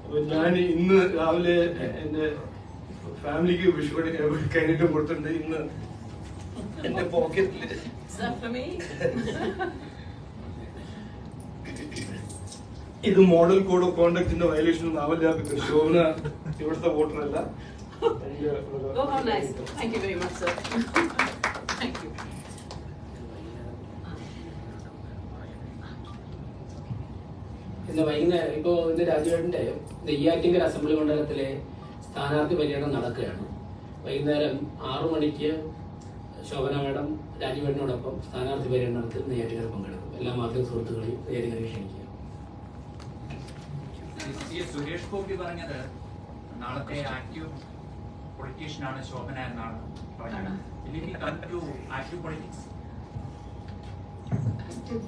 അപ്പൊ ഞാൻ ഇന്ന് രാവിലെ എന്റെ ഫാമിലിക്ക് വിഷു കഴിഞ്ഞിട്ട് കൊടുത്തിട്ടുണ്ട്. ഇന്ന് എന്റെ പോക്കറ്റില് ഇത് മോഡൽ കോഡ് ഓഫ് കോണ്ടക്ടിന്റെ വയലേഷൻ ഒന്നും ആവില്ല. ശോഭന ഇവിടുത്തെ വോട്ടർ അല്ല. ഇന്ന് വൈകുന്നേരം ഇപ്പോ ഇന്ന് രാജുവേട്ടന്റെ നെയ്യാറ്റിങ്കര അസംബ്ലി മണ്ഡലത്തിലെ സ്ഥാനാർത്ഥി പര്യടനം നടക്കുകയാണ്. വൈകുന്നേരം 6 മണിക്ക് ശോഭന മേഡം രാജുവേട്ടനോടൊപ്പം സ്ഥാനാർത്ഥി പര്യടനത്തിൽ നെയ്യാറ്റിങ്കര പങ്കെടുക്കും. എല്ലാ മാധ്യമ സുഹൃത്തുക്കളെയും നെയ്യാറ്റിങ്കര ക്ഷണിക്കുക. സുരേഷ് ഗോപി പറഞ്ഞത് നാളത്തെ ആക്റ്റീവ് പൊളിറ്റീഷ്യൻ ആണ് ശോഭന എന്നാണ് പറഞ്ഞത്.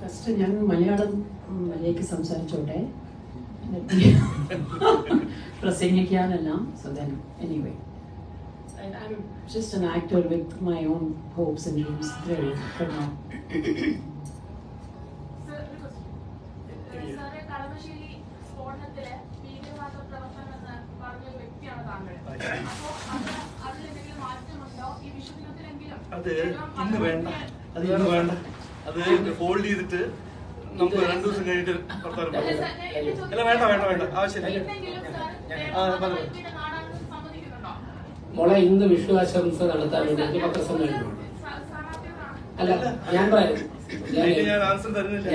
ഫസ്റ്റ് ഞാൻ മലയാളത്തിലേക്ക് സംസാരിച്ചോട്ടെ, പ്രസംഗിക്കാനെല്ലാം. So then anyway, I'm just an actor with my own hopes and dreams there for now. അത് ഇന്ന് വേണ്ട, അത് ഇന്ന് വേണ്ട. അത് ഹോൾഡ് ചെയ്തിട്ട് നമുക്ക് 2 ദിവസം കഴിഞ്ഞിട്ട് അല്ല വേണ്ട വേണ്ട വേണ്ട ആവശ്യമില്ല. മോളെ ഇന്ന് വിഷു ആശംസ നടത്താൻ വേണ്ടി പത്രസമ്മേളനമാണ്. അല്ല ഞാൻ പറയാം,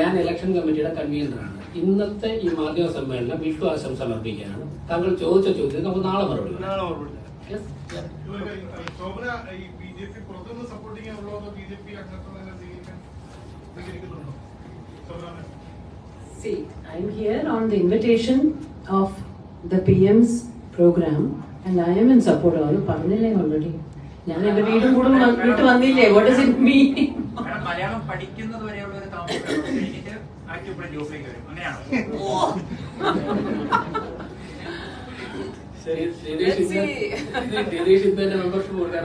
ഞാൻ ഇലക്ഷൻ കമ്മിറ്റിയുടെ കൺവീനറാണ്. ഇന്നത്തെ ഈ മാധ്യമ സമ്മേളനം വിഷു ആശംസ അർപ്പിക്കാനാണ്. താങ്കൾ ചോദിച്ച ചോദ്യത്തിന് നമുക്ക് നാളെ മറുപടി. See, I'm here on the invitation of the PM's program and I am in support. All പറഞ്ഞില്ലേ already. ഞാൻ എന്റെ വീടും കൂടും വിട്ട് വന്നില്ലേ? What does it mean? Malayalam പഠിക്കുന്നത് വരെയുള്ള ഒരു താമസം കഴിഞ്ഞിട്ട് ആക്റ്റീവ് പൊളിറ്റിക്സിലേക്ക് വരും. അങ്ങനെയാണോ? മെമ്പർഷിപ്പ് കൊടുക്കാൻ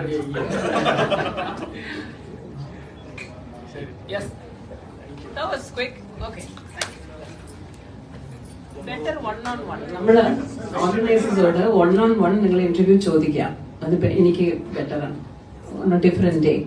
Yes. That was quick. Okay. Better one-on-one. നമ്മള് ഓർഗനൈസേഴ്സോട് 1-on-1 നിങ്ങൾ ഇന്റർവ്യൂ ചോദിക്കാം. അത് എനിക്ക് ബെറ്ററാണ്. on a different day.